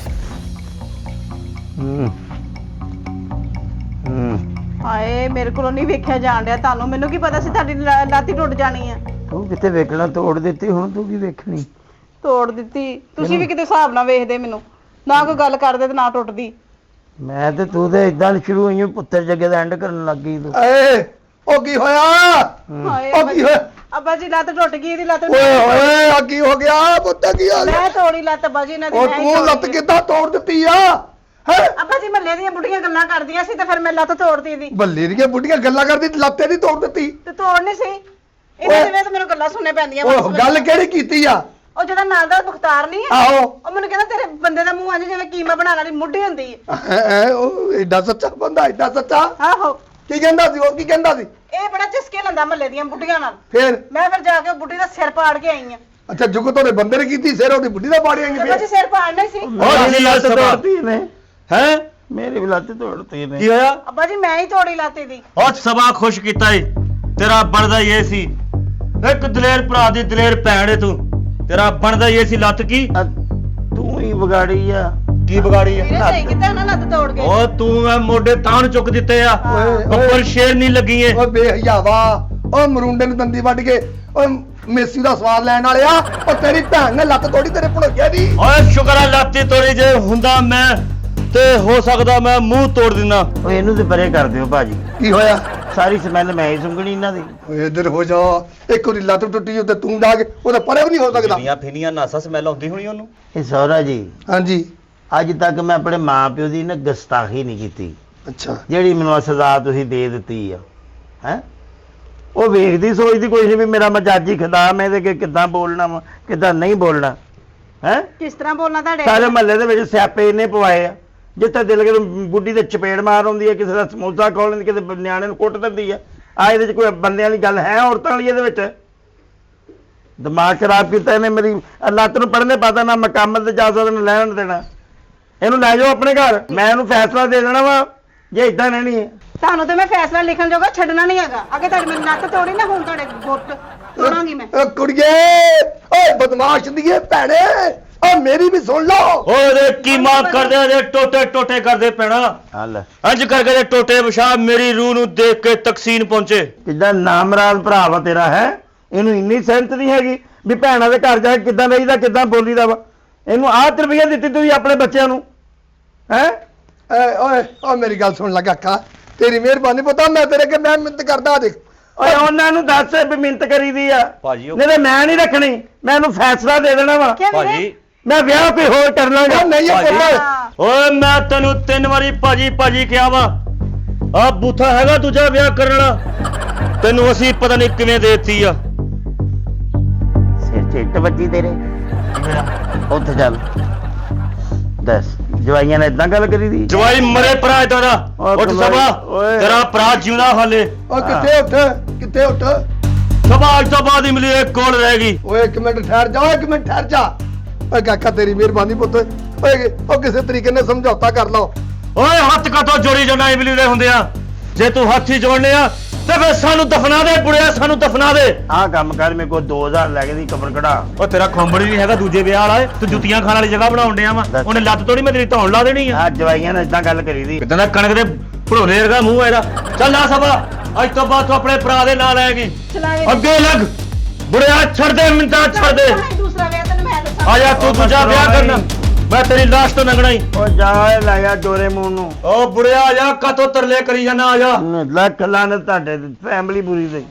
ਹਾਏ ਮੇਰੇ ਕੋਲੋਂ ਨਹੀਂ ਵੇਖਿਆ ਜਾਣ ਡਿਆ ਤੁਹਾਨੂੰ। ਮੈਨੂੰ ਕੀ ਪਤਾ ਸੀ ਤੁਹਾਡੀ ਲਾਤੀ ਟੁੱਟ ਜਾਣੀ ਆ। ਤੂੰ ਕਿਤੇ ਵੇਖਣਾ ਤੋੜ ਦਿੱਤੀ, ਹੁਣ ਤੂੰ ਕੀ ਵੇਖਣੀ? ਤੋੜ ਦਿੱਤੀ? ਤੁਸੀਂ ਵੀ ਕਿਤੇ ਹਿਸਾਬ ਨਾਲ ਵੇਖਦੇ ਮੈਨੂੰ, ਨਾ ਕੋਈ ਗੱਲ ਕਰਦੇ ਤੇ ਨਾ ਟੁੱਟਦੀ। ਮੈਂ ਤੇ ਤੂੰ ਤੇ ਇਦਾਂ ਸ਼ੁਰੂ ਹੋਈ ਪੁੱਤਰ ਜੱਗੇ ਦਾ ਐਂਡ ਕਰਨ ਲੱਗ ਗਈ ਤੂੰ। ਉਹ ਕੀ ਹੋਇਆ? ਹਾਏ ਉਹ ਕੀ ਹੋਇਆ? ਅੱਬਾ ਜੀ ਲੱਤ ਟੁੱਟ ਗਈ, ਇਹਦੀ ਲੱਤ ਓਏ ਹੋਏ ਆ ਕੀ ਹੋ ਗਿਆ? ਪੁੱਤ ਕੀ ਹੋ ਗਿਆ? ਮੈਂ ਤੋੜੀ ਲੱਤ ਅੱਬਾ ਜੀ ਇਹਨਾਂ ਦੀ। ਉਹ ਮੈਂ ਹੀ ਤੂੰ ਤੋੜੀ। ਲੱਤ ਕਿੱਦਾਂ ਤੋੜ ਦਿੱਤੀ ਆ? ਹੈ ਅੱਬਾ ਜੀ ਮੱਲੇ ਦੀਆਂ ਬੁੱਢੀਆਂ ਗੱਲਾਂ ਕਰਦੀਆਂ ਸੀ ਤੇ ਫਿਰ ਮੈਂ ਲੱਤ ਤੋੜਤੀ ਇਹਦੀ। ਬੱਲੇ ਦੀਆਂ ਬੁੱਢੀਆਂ ਗੱਲਾਂ ਕਰਦੀ, ਲੱਤੇ ਦੀ ਤੋੜ ਦਿੱਤੀ। ਤੇ ਤੋੜਨੀ ਸੀ ਇਹਨਾਂ ਦੇ ਵਿੱਚ, ਮੈਨੂੰ ਗੱਲਾਂ ਸੁਣਨੇ ਪੈਂਦੀਆਂ। ਉਹ ਗੱਲ ਕਿਹੜੀ ਕੀਤੀ ਆ? ਉਹ ਜਿਹੜਾ ਨਾਲ ਦਾ ਮੁਖਤਾਰ ਨਹੀਂ ਹੈ, ਆਹੋ। ਉਹ ਮੈਨੂੰ ਕਹਿੰਦਾ ਤੇਰੇ ਬੰਦੇ ਦਾ ਮੂੰਹ ਅੱਜ ਜਿਵੇਂ ਕੀਮਾ ਬਣਾਉਣ ਵਾਲੀ ਮੁੱਢੀ ਹੁੰਦੀ ਹੈ। ਉਹ ਐਡਾ ਸੱਚਾ ਬੰਦਾ, ਐਡਾ ਸੱਚਾ। ਆਹੋ। ਕੀ ਕਹਿੰਦਾ ਸੀ ਉਹ? ਕੀ ਕਹਿੰਦਾ ਸੀ? ਇਹ ਬੜਾ ਚਸਕੇ ਲੈਂਦਾ ਮੱਲੇ ਦੀਆਂ ਬੁੱਢੀਆਂ ਨਾਲ। ਫੇਰ ਮੈਂ ਫਿਰ ਜਾ ਕੇ ਉਹ ਬੁੱਢੀ ਦਾ ਸਿਰ ਪਾੜ ਕੇ ਆਈ ਆ। ਅੱਛਾ ਜੁਗ ਤੁਹਾਡੇ ਬੰਦੇ ਨੇ ਕੀਤੀ, ਸਿਰ ਉਹਦੀ ਬੁੱਢੀ ਦਾ ਪਾੜਿਆ ਅੱਬਾ ਜੀ ਸਿਰ ਪਾੜਨਾ ਹੀ ਸੀ। ਉਹ ਜੀ ਲੱਤ ਤੋੜਤੀ ਨੇ ਹੈ। ਮੇਰੀ ਵੀ ਲੱਤ ਤੋੜਤੀ ਕੀ ਨੇ। ਹੋਇਆ? ਅੱਬਾ ਜੀ ਮੈਂ ਹੀ ਤੋੜੀ ਲਾਤੀ ਦੀ। ਉਹ ਸਭਾ ਖੁਸ਼ ਕੀਤਾ ਈ। ਤੇਰਾ ਬਣਦਾ ਹੀ ਇਹ ਸੀ, ਇੱਕ ਦਲੇਰ ਭਰਾ ਦੀ ਦਲੇਰ ਭੈਣ ਏ ਤੂੰ। ਤੇਰਾ ਬਣਦਾ ਹੀ ਇਹ ਸੀ ਲੱਤ ਕੀ ਤੂੰ ਹੀ ਵਿਗਾੜੀ ਆ। ਕੀ ਵਿਗਾੜੀ ਆ? ਵੀਰੇ ਸਹੀ ਕੀਤਾ ਨਾ ਲੱਤ ਤੋੜ ਕੇ। ਉਹ ਤੂੰ ਐ ਮੋਢੇ ਤਾਣ ਚੁੱਕ ਦਿੱਤੇ ਆ, ਓਏ ਉੱਪਰ ਸ਼ੇਰ ਨਹੀਂ ਲੱਗੀ ਏ। ਓਏ ਬੇਹਯਾਵਾ, ਓ ਮਰੁੰਡੇ ਨੂੰ ਦੰਦੀ ਵੱਢ ਕੇ ਓਏ ਮੇਸੀ ਦਾ ਸਵਾਦ ਲੈਣ ਵਾਲਿਆ, ਓ ਤੇਰੀ ਭੈਣ ਨੇ ਲੱਤ ਤੋੜੀ ਤੇਰੇ ਭਣੋਈਏ ਦੀ। ਓਏ ਸ਼ੁਕਰ ਆ ਲੱਤੀ ਤੋੜੀ, ਜੇ ਹੁੰਦਾ ਮੈਂ ਤੇ ਹੋ ਸਕਦਾ ਮੈਂ ਮੂੰਹ ਤੋੜ ਦਿੰਦਾ। ਓਏ ਇਹਨੂੰ ਤੇ ਪਰੇ ਕਰ ਦਿਓ ਭਾਜੀ, ਕੀ ਹੋਇਆ? ਸਾਰੀ ਸਮੈਲ ਮੈਂ ਹੀ ਸੁੰਗਣੀ ਇਹਨਾਂ ਦੀ। ਓਏ ਇੱਧਰ ਹੋ ਜਾ, ਇੱਕ ਵਾਰੀ ਲੱਤ ਟੁੱਟੀ ਉੱਤੇ ਤੂੰ ਜਾ ਕੇ ਉਹਦਾ ਪਰੇ ਵੀ ਨਹੀਂ ਹੋ ਸਕਦਾ। ਫਿਨੀਆਂ ਫਿਨੀਆਂ ਨਾਸਾ ਸਮੈਲ ਆਉਂਦੀ ਹੋਣੀ ਉਹਨੂੰ। ਇਹ ਸਹੁਰਾ ਜੀ, ਹਾਂਜੀ ਅੱਜ ਤੱਕ ਮੈਂ ਆਪਣੇ ਮਾਪਿਓ ਦੀ ਨਾ ਗੁਸਤਾਖੀ ਨਹੀਂ ਕੀਤੀ, ਅੱਛਾ ਜਿਹੜੀ ਮੈਨੂੰ ਆਹ ਸਜ਼ਾ ਤੁਸੀਂ ਦੇ ਦਿੱਤੀ ਆ। ਹੈ ਉਹ ਵੇਖਦੀ ਸੋਚਦੀ ਕੋਈ ਨਹੀਂ ਵੀ ਮੇਰਾ ਮਜਾਜੀ ਖੁਦਾ, ਮੈਂ ਇਹਦੇ ਅੱਗੇ ਕਿੱਦਾਂ ਬੋਲਣਾ ਵਾ, ਕਿੱਦਾਂ ਨਹੀਂ ਬੋਲਣਾ। ਹੈ ਕਿਸ ਤਰ੍ਹਾਂ ਬੋਲਣਾ ਤੁਹਾਡੇ? ਸਾਰੇ ਮਹੱਲੇ ਦੇ ਵਿੱਚ ਸਿਆਪੇ ਇਹਨੇ ਪਵਾਏ ਆ। ਜਿੱਥੇ ਦਿਲ ਕਰੇ ਬੁੱਢੀ ਦੇ ਚਪੇੜ ਮਾਰ ਆਉਂਦੀ ਹੈ, ਕਿਸੇ ਦਾ ਸਮੋਸਾ ਖੋਲ ਲੈਂਦੀ, ਕਿਸੇ ਨਿਆਣੇ ਨੂੰ ਕੁੱਟ ਦਿੰਦੀ ਆ। ਆ ਇਹਦੇ 'ਚ ਕੋਈ ਬੰਦਿਆਂ ਵਾਲੀ ਗੱਲ ਹੈ? ਔਰਤਾਂ ਵਾਲੀ ਇਹਦੇ ਵਿੱਚ ਦਿਮਾਗ ਖਰਾਬ ਕੀਤਾ ਇਹਨੇ ਮੇਰੀ। ਲੱਤ ਨੂੰ ਪੜ੍ਹਨੇ ਪਤਾ ਨਾ ਮੈਂ ਕੰਮ ਤੇ ਜਾ ਸਕਦਾ ਨਾ ਲੈਣ ਦੇਣਾ। ਇਹਨੂੰ ਲੈ ਜਾਓ ਆਪਣੇ ਘਰ, ਮੈਂ ਇਹਨੂੰ ਫੈਸਲਾ ਦੇ ਦੇਣਾ ਵਾ ਜੇ ਇਦਾਂ ਰਹਿਣੀ ਹੈ। ਤੁਹਾਨੂੰ ਤੇ ਮੈਂ ਫੈਸਲਾ ਲਿਖਣ ਜੋਗਾ ਛੱਡਣਾ ਨਹੀਂ ਹੈਗਾ। ਅੱਗੇ ਤੁਹਾਡੀ ਮੇਰੀ ਲੱਤ ਤੋੜੀ ਨਾ, ਹੁਣ ਤੁਹਾਡੇ ਗੁੱਟ ਤੋੜਾਂਗੀ ਮੈਂ। ਓ ਕੁੜੀਏ, ਓਏ ਬਦਮਾਸ਼ ਦੀਏ ਭੈਣੇ, ਓ ਮੇਰੀ ਵੀ ਸੁਣ ਲਓ। ਓਏ ਕੀ ਮਾਂ ਕਰਦੇ ਜੇ ਟੋਟੇ ਟੋਟੇ ਕਰਦੇ ਪੈਣਾ। ਹਲ ਅੰਜ ਕਰਕੇ ਜੇ ਟੋਟੇ ਵਿਛਾ ਮੇਰੀ ਰੂਹ ਨੂੰ ਦੇਖ ਕੇ ਤਕਸੀਨ ਪਹੁੰਚੇ। ਕਿੱਦਾਂ ਨਾਮਰਾਦ ਭਰਾ ਵਾ ਤੇਰਾ। ਹੈ ਇਹਨੂੰ ਇੰਨੀ ਸਹਿਮਤ ਨਹੀਂ ਹੈਗੀ ਵੀ ਭੈਣਾਂ ਦੇ ਘਰ ਜਾ ਕੇ ਕਿੱਦਾਂ ਰਹੀਦਾ, ਕਿੱਦਾਂ ਬੋਲੀਦਾ ਵਾ। ਇਹਨੂੰ ਆਹ ਤਰਬੀਅਤ ਦਿੱਤੀ ਤੁਸੀਂ ਆਪਣੇ ਬੱਚਿਆਂ ਨੂੰ। ਹੈ ਓਏ ਓ ਮੇਰੀ ਗੱਲ ਸੁਣ ਲੱਗਾ ਕਾਕਾ, ਤੇਰੀ ਮਿਹਰਬਾਨੀ, ਪਤਾ ਮੈਂ ਤੇਰੇ ਅੱਗੇ ਮੈਂ ਮਿਹਨਤ ਕਰਦਾ। ਦੇਖ ਓਏ ਉਹਨਾਂ ਨੂੰ ਦੱਸ ਵੀ ਮਿਹਨਤ ਕਰੀਦੀ ਆ। ਭਾਜੀ ਨਹੀਂ ਤੇ ਮੈਂ ਨਹੀਂ ਰੱਖਣੀ, ਮੈਂ ਇਹਨੂੰ ਫੈਸਲਾ ਦੇ ਦੇਣਾ ਵਾ। ਕਿਆ ਵੀਰੇ? ਭਾਜੀ ਮੈਂ ਵਿਆਹ ਕੋਈ ਹੋਰ ਕਰ ਲਾਂਗਾ। ਓ ਨਹੀਂ ਭਾਜੀ। ਕਰਨਾ। ਓਏ ਮੈਂ ਤੈਨੂੰ 3 ਵਾਰੀ ਭਾਜੀ ਭਾਜੀ ਕਿਹਾ ਵਾ। ਆ ਬੂਥਾ ਹੈਗਾ ਦੂਜਾ ਵਿਆਹ ਕਰਨ ਵਾਲਾ, ਤੈਨੂੰ ਅਸੀਂ ਪਤਾ ਨਹੀਂ ਕਿਵੇਂ ਦੇਤੀ ਆ। ਸਿਰ ਚਿੱਟ ਵੱਜੀ ਤੇਰੇ। ਉੱਥੇ ਚੱਲ ਦੱਸ, ਜਵਾਈਆਂ ਨੇ ਇਦਾਂ ਗੱਲ ਕਰੀ ਦੀ? ਜਵਾਈ ਮਰੇ ਭਰਾ ਏਦਾਂ ਦਾ। ਓਏ ਉੱਠ ਕਮਾਲ, ਸਭਾ, ਓਏ। ਤੇਰਾ ਭਰਾ ਜਿਉਂਦਾ ਹਾਲੇ। ਓ ਕਿੱਥੇ ਉੱਠ, ਕਿੱਥੇ ਉੱਠ। ਸਭਾ ਅੱਜ ਤੋਂ ਬਾਅਦ ਇਮਲੀ ਇੱਕ ਕੋਲ ਰਹੇਗੀ। ਓਏ ਇੱਕ ਮਿੰਟ ਠਹਿਰ ਜਾ, ਓਏ ਇੱਕ ਮਿੰਟ ਠਹਿਰ ਜਾ। ਓਏ ਕਾਕਾ ਤੇਰੀ ਮਿਹਰਬਾਨੀ ਪੁੱਤ, ਓਏ ਉਹ ਕਿਸੇ ਤਰੀਕੇ ਨਾਲ ਸਮਝੌਤਾ ਕਰ ਲਓ। ਓਏ ਹੱਥ ਕਾਤੋਂ ਜੋੜੀ ਜਾਣਾ ਇਮਲੀ ਦੇ ਹੁੰਦੇ ਆ। ਜੇ ਤੂੰ ਹੱਥ ਹੀ ਜੋੜਨੇ ਆ ਤੇ ਫਿਰ ਸਾਨੂੰ ਦਫਨਾ ਦੇ ਬੁੜਿਆ, ਸਾਨੂੰ ਦਫਨਾ ਦੇ। ਆਹ ਕੰਮ ਕਰ, ਮੇਰੇ ਕੋਲ 2000 ਲੈ ਕੇ ਦੀ ਕਬਰ ਕਢਾ। ਓ ਤੇਰਾ ਖੰਬੜ ਨਹੀਂ ਹੈਗਾ ਦੂਜੇ ਵਿਆਹ ਵਾਲਾ, ਤੂੰ ਜੁੱਤੀਆਂ ਖਾਣ ਵਾਲੀ ਜਗ੍ਹਾ ਬਣਾਉਣ ਡਿਆ ਵਾ। ਦੱਸ। ਉਹਨੇ ਲੱਤ ਤੋੜੀ, ਮੈਂ ਤੇਰੀ ਧੌਣ ਲਾ ਦੇਣੀ ਆ। ਆਹ ਜਵਾਈਆਂ ਨੇ ਇਦਾਂ ਗੱਲ ਕਰੀ ਦੀ। ਕਿਦਾਂ ਦਾ ਕਣਕ ਦੇ ਭੜੋਲੇ ਵਰਗਾ ਮੂੰਹ ਆ ਇਹਦਾ। ਚੱਲ ਆ ਸਭਾ, ਅੱਜ ਤੋਂ ਬਾਅਦ ਤੂੰ ਆਪਣੇ ਭਰਾ ਦੇ ਨਾਲ ਆਏਗੀ। ਚਲਾ ਵੀਰੇ। ਅੱਗੇ ਲੱਗ ਬੁੜਿਆ, ਛੱਡ ਦੇ ਮਿੰਟਾਂ, ਛੱਡ ਦੇ। ਦੂਸਰਾ ਵਿਆਹ ਤੈਨੂੰ ਮੈਂ ਦੱਸਾਂ। ਆ ਜਾ ਤੂੰ ਦੂਜਾ ਵਿਆਹ ਕਰਨਾ, ਮੈਂ ਤੇਰੀ ਲਾਸ਼ ਤੋਂ ਲੰਘਣਾ ਹੀ। ਓ ਜਾ ਏ ਲੈ ਜਾ ਡੋਰੇ ਮੂੰਹ ਨੂੰ। ਓ ਬੁੜਿਆ ਆ ਜਾ, ਕਾਤੋਂ ਤਰਲੇ ਕਰੀ ਜਾਣਾ, ਆ ਜਾ। ਲੱਖ ਲਾਨਤ ਤੁਹਾਡੇ ਫੈਮਿਲੀ ਪੂਰੀ ਤੇ।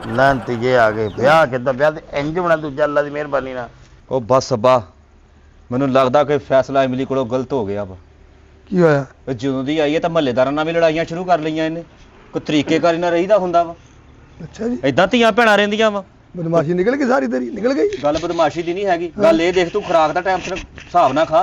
ਲਾਂਤੀ ਜੇ ਆ ਗਏ ਵਿਆਹ ਕਿੱਦਾਂ ਵਿਆਹ ਤੇ ਇੰਜ ਹੋਣਾ ਦੂਜਾ, ਅੱਲਾ ਦੀ ਮਿਹਰਬਾਨੀ ਨਾਲ। ਓ ਬਸ ਸਭਾ, ਮੈਨੂੰ ਲੱਗਦਾ ਕਿ ਫੈਸਲਾ ਇਮਲੀ ਕੋਲੋਂ ਗਲਤ ਹੋ ਗਿਆ ਵਾ। ਕੀ ਹੋਇਆ? ਇਹ ਜਦੋਂ ਦੀ ਆਈ ਹੈ ਤਾਂ ਮਹੱਲੇਦਾਰਾਂ ਨਾਲ ਵੀ ਲੜਾਈਆਂ ਸ਼ੁਰੂ ਕਰ ਲਈਆਂ ਇਹਨੇ। ਕੋਈ ਤਰੀਕੇਕਾਰੀ ਨਾਲ ਰਹੀਦਾ ਹੁੰਦਾ ਵਾ, ਅੱਛਾ ਜੀ, ਏਦਾਂ ਧੀਆਂ ਭੈਣਾਂ ਰਹਿੰਦੀਆਂ ਵਾ। ਬਦਮਾਸ਼ੀ ਨਿਕਲ ਗਈ ਸਾਰੀ ਤੇਰੀ, ਨਿਕਲ ਗਈ। ਗੱਲ ਬਦਮਾਸ਼ੀ ਦੀ ਨਹੀਂ ਹੈਗੀ, ਗੱਲ ਇਹ ਦੇਖ ਤੂੰ ਖੁਰਾਕ ਦਾ ਟਾਈਮ ਸਿਰ ਹਿਸਾਬ ਨਾਲ ਖਾ।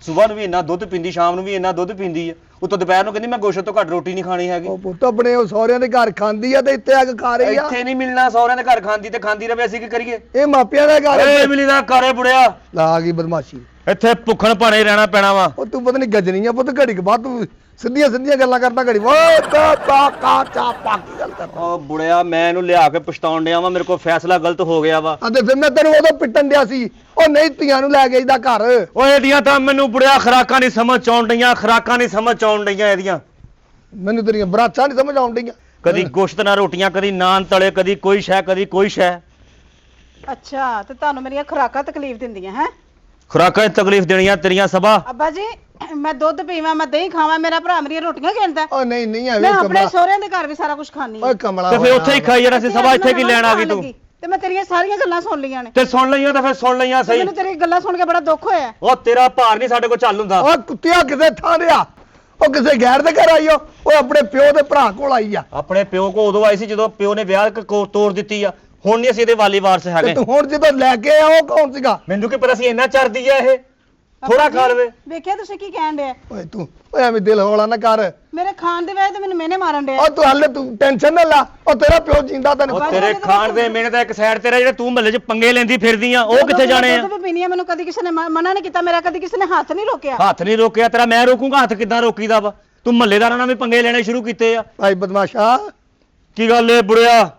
ਸਵੇਰ ਨੂੰ ਵੀ ਇੰਨਾ ਦੁੱਧ ਪੀਂਦੀ, ਸ਼ਾਮ ਨੂੰ ਵੀ ਇੰਨਾ ਦੁੱਧ ਪੀਂਦੀ ਆ। ਉੱਤੋਂ ਦੁਪਹਿਰ ਨੂੰ ਕਹਿੰਦੀ ਮੈਂ ਗੋਸ਼ਤ ਤੋਂ ਘੱਟ ਰੋਟੀ ਨਹੀਂ ਖਾਣੀ ਹੈਗੀ। ਉਹ ਪੁੱਤ ਆਪਣੇ ਉਹ ਸਹੁਰਿਆਂ ਦੇ ਘਰ ਖਾਂਦੀ ਆ ਤੇ ਇੱਥੇ ਆ ਕੇ ਖਾ ਰਹੀ ਆ। ਇੱਥੇ ਨਹੀਂ ਮਿਲਣਾ, ਸਹੁਰਿਆਂ ਦੇ ਘਰ ਖਾਂਦੀ ਤੇ ਖਾਂਦੀ ਰਵੇ, ਅਸੀਂ ਕੀ ਕਰੀਏ? ਇਹ ਮਾਪਿਆਂ ਦਾ ਘਰ ਏ ਹੈ। ਇਮਲੀ ਦਾ ਘਰ ਏ ਬੁੜਿਆ, ਲਾ ਗਈ ਬਦਮਾਸ਼ੀ। ਇੱਥੇ ਭੁੱਖਣ ਭਾਣੇ ਹੀ ਰਹਿਣਾ ਪੈਣਾ ਵਾ। ਉਹ ਤੂੰ ਪਤਾ ਨਹੀਂ ਗੱਜਣੀ ਆ ਪੁੱਤ, ਘੜੀ ਕੇ ਬਾਅਦ ਤੂੰ ਸਿੱਧੀਆਂ ਸਿੱਧੀਆਂ ਗੱਲਾਂ ਕਰਦਾ ਘੜੀ। ਓਏ ਤਾ ਕਾ ਚਾ ਪਾ ਕੀ ਗੱਲ ਕਰਦਾ। ਓ ਬੁੜਿਆ, ਮੈਂ ਇਹਨੂੰ ਲਿਆ ਕੇ ਪਛਤਾਉਣ ਡਿਆ ਵਾ, ਮੇਰੇ ਕੋਲ ਫੈਸਲਾ ਗਲਤ ਹੋ ਗਿਆ ਵਾ। ਅਤੇ ਫਿਰ ਮੈਂ ਤੈਨੂੰ ਉਦੋਂ ਪਿੱਟਣ ਡਿਆ ਸੀ, ਉਹ ਨਹੀਂ ਧੀਆਂ ਨੂੰ ਲੈ ਕੇ ਇਹਦਾ ਘਰ। ਓਏ ਇਹਦੀਆਂ ਤਾਂ ਮੈਨੂੰ ਬੁੜਿਆ ਖੁਰਾਕਾਂ ਨਹੀਂ ਸਮਝ ਆਉਣ ਡਈਆਂ, ਖੁਰਾਕਾਂ ਨਹੀਂ ਸਮਝ ਆਉਣ ਡਈਆਂ ਇਹਦੀਆਂ। ਮੈਨੂੰ ਤੇਰੀਆਂ ਬਰਾਤਾਂ ਨਹੀਂ ਸਮਝ ਆਉਣ ਡਈਆਂ। ਕਦੀ ਗੋਸ਼ਤ ਨਾਲ ਰੋਟੀਆਂ, ਕਦੀ ਨਾਨ ਤਲੇ, ਕਦੀ ਕੋਈ ਸ਼ੈ, ਕਦੀ ਕੋਈ ਸ਼ੈ। ਅੱਛਾ, ਤੇ ਤੁਹਾਨੂੰ ਮੇਰੀਆਂ ਖੁਰਾਕਾਂ ਤਕਲੀਫ ਦਿੰਦੀਆਂ ਹੈ? ਖੁਰਾਕਾਂ 'ਚ ਤਕਲੀਫ ਦੇਣੀਆਂ ਤੇਰੀਆਂ ਸਭਾ। ਅੱਬਾ ਜੀ, ਮੈਂ ਦੁੱਧ ਪੀਵਾਂ, ਮੈਂ ਦਹੀਂ ਖਾਵਾਂ, ਮੇਰਾ ਭਰਾ ਮੇਰੀਆਂ ਰੋਟੀਆਂ ਖੇਲਦਾ। ਓ ਨਹੀਂ ਨਹੀਂ ਮੈਂ ਐਵੇਂ ਆਪਣੇ ਕਮਲਾ। ਸਹੁਰਿਆਂ ਦੇ ਘਰ ਵੀ ਸਾਰਾ ਕੁਝ ਖਾਣੀ ਓਏ ਕਮਲਾ ਤੇ ਫਿਰ ਉੱਥੇ ਹੀ ਖਾਈ ਜਾਣਾ ਸੀ ਸਭਾ, ਇੱਥੇ ਕੀ ਲੈਣ ਆ ਗਈ ਤੂੰ? ਤੇ ਮੈਂ ਤੇਰੀਆਂ ਸਾਰੀਆਂ ਗੱਲਾਂ ਸੁਣ ਲਈਆਂ ਨੇ। ਤੇ ਸੁਣ ਲਈਆਂ ਤਾਂ ਫਿਰ ਸੁਣ ਲਈਆਂ ਸਹੀ। ਮੈਨੂੰ ਤੇਰੀ ਗੱਲਾਂ ਸੁਣ ਕੇ ਬੜਾ ਦੁੱਖ ਹੋਇਆ। ਉਹ ਤੇਰਾ ਭਾਰ ਨਹੀਂ ਸਾਡੇ ਕੋਲ ਚੱਲ ਹੁੰਦਾ। ਓ ਕੁੱਤਿਆ ਕਿਸੇ ਥਾਂ ਦੇ ਆ, ਉਹ ਕਿਸੇ ਗੈਰ ਦੇ ਘਰ ਆਈ ਓ, ਉਹ ਆਪਣੇ ਪਿਓ ਦੇ ਭਰਾ ਕੋਲ ਆਈ ਆ। ਆਪਣੇ ਪਿਓ ਕੋ ਉਦੋਂ ਆਈ ਸੀ ਜਦੋਂ ਪਿਓ ਨੇ ਵਿਆਹ ਤੋੜ ਦਿੱਤੀ ਆ। ਹੁਣ ਨਹੀਂ ਅਸੀਂ ਇਹਦੇ ਵਾਲੀ ਵਾਰਸ ਤੇ ਹੈਗੇ। ਤੂੰ ਹੁਣ ਜਦੋਂ ਲੈ ਕੇ ਆ, ਉਹ ਕੌਣ ਸੀਗਾ? ਮੈਨੂੰ ਕੀ ਪਤਾ ਸੀ ਇੰਨਾ ਚਰਦੀ ਆ ਇਹ। ਥੋੜਾ ਖਾ ਲਵੇ। ਵੇਖਿਆ ਤੁਸੀਂ ਕੀ ਕਹਿਣ ਡਿਆ? ਓਏ ਤੂੰ ਓਏ ਐਵੇਂ ਦਿਲ ਹੌਲਾ ਨਾ ਕਰ। ਮੇਰੇ ਖਾਣ ਦੇ ਵਜ੍ਹਾ ਤੇ ਮੈਨੂੰ ਮਿਹਨੇ ਮਾਰਨ ਡਿਆ। ਓ ਤੂੰ ਹੱਲੇ ਤੂੰ ਟੈਨਸ਼ਨ ਨਾ ਲਾ, ਉਹ ਤੇਰਾ ਪਿਓ ਜਿੰਦਾ ਤੈਨੂੰ ਉਹ ਤੇਰੇ ਖਾਣ ਦੇ ਮਿਹਨਤ ਇੱਕ ਸਾਈਡ ਤੇਰਾ ਜਿਹੜੇ ਤੂੰ ਮਹੱਲੇ 'ਚ ਪੰਗੇ ਲੈਂਦੀ ਫਿਰਦੀ ਆ ਉਹ ਕਿੱਥੇ ਜਾਣੇ ਆ? ਦੁੱਧ ਵੀ ਪੀਣੀ ਆ, ਮੈਨੂੰ ਕਦੀ ਕਿਸੇ ਨੇ ਮਨਾ ਨਹੀਂ ਕੀਤਾ, ਮੇਰਾ ਕਦੀ ਕਿਸੇ ਨੇ ਹੱਥ ਨਹੀਂ ਰੋਕਿਆ। ਹੱਥ ਨਹੀਂ ਰੋਕਿਆ ਤੇਰਾ, ਮੈਂ ਰੋਕੂੰਗਾ? ਹੱਥ ਕਿੱਦਾਂ ਰੋਕੀਦਾ ਵਾ? ਤੂੰ ਮਹੱਲੇਦਾਰਾਂ ਨਾਲ ਵੀ ਪੰਗੇ ਲੈਣੇ ਸ਼ੁਰੂ ਕੀਤੇ ਆ। ਭਾਈ ਬਦਮਾਸ਼ਾ, ਕੀ ਗੱਲ ਏ ਬੁੜਿਆ?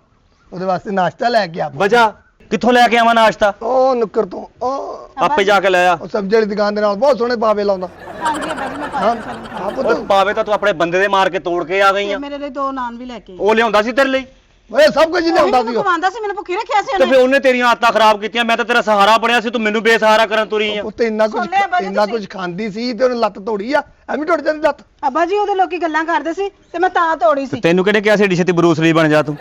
ਉਹਦੇ ਵਾਸਤੇ ਨਾਸ਼ਤਾ ਲੈ ਕੇ ਆ। ਵਜਾ ਕਿੱਥੋਂ ਲੈ ਕੇ ਆਵਾਂ ਨਾਸ਼ਤਾ? ਉਹ ਨੁੱਕਰ ਤੋਂ ਉਹ ਆਪੇ ਜਾ ਕੇ ਲੈ ਆ। ਸਬਜ਼ੀ ਵਾਲੀ ਦੁਕਾਨ ਦੇ ਨਾਲ ਬਹੁਤ ਸੋਹਣੇ ਪਾਵੇ ਲਾਉਂਦਾ। ਹਾਂਜੀ ਅੱਬਾ ਜੀ, ਮੈਂ ਹਾਂ ਪਾ ਹਾਂ ਓਏ ਪੁੱਤ, ਪਾਵੇ ਤਾਂ ਤੂੰ ਆਪਣੇ ਬੰਦੇ ਦੇ ਮਾਰ ਕੇ ਤੋੜ ਕੇ ਆ ਗਈ ਆ। ਮੇਰੇ ਲਈ 2 ਨਾਨ ਵੀ ਲੈ ਕੇ ਆਈ। ਉਹ ਲਿਆਉਂਦਾ ਸੀ ਤੇਰੇ ਲਈ ਓਏ ਸਭ ਕੁਝ ਨਹੀਂ ਹੁੰਦਾ ਸੀ ਉਹ। ਖਵਾਉਂਦਾ ਸੀ, ਮੈਨੂੰ ਭੁੱਖੀ ਰੱਖਿਆ ਸੀ ਤੇ ਉਹਨੇ। ਫਿਰ ਉਹਨੇ ਤੇਰੀਆਂ ਆਦਤਾਂ ਖਰਾਬ ਕੀਤੀਆਂ। ਮੈਂ ਤਾਂ ਤੇਰਾ ਸਹਾਰਾ ਬਣਿਆ ਸੀ, ਤੂੰ ਮੈਨੂੰ ਬੇਸਹਾਰਾ ਕਰਨ ਤੁਰੀ ਆ। ਉੱਤੇ ਇੰਨਾ ਕੁਝ ਸੁਣ ਲਿਆ ਬਾਜੀ ਇੰਨਾ ਤੁਸੀਂ? ਕੁਝ ਖਾਂਦੀ ਸੀ ਤੇ ਉਹਨੇ ਲੱਤ ਤੋੜੀ ਆ, ਐਵੇਂ ਟੁੱਟ ਜਾਂਦੀ ਲੱਤ। ਅੱਬਾ ਜੀ ਉਹਦੇ ਲੋਕੀ ਗੱਲਾਂ ਕਰਦੇ ਸੀ ਤੇ ਮੈਂ ਤਾਂ ਤੋੜੀ ਸੀ। ਤੈਨੂੰ ਕਿਹਨੇ ਕਿਹਾ ਸੀ ਏਡੀ ਛੇਤੀ ਬਰੂਸ ਲੀ ਬਣ ਜਾ ਤੂੰ?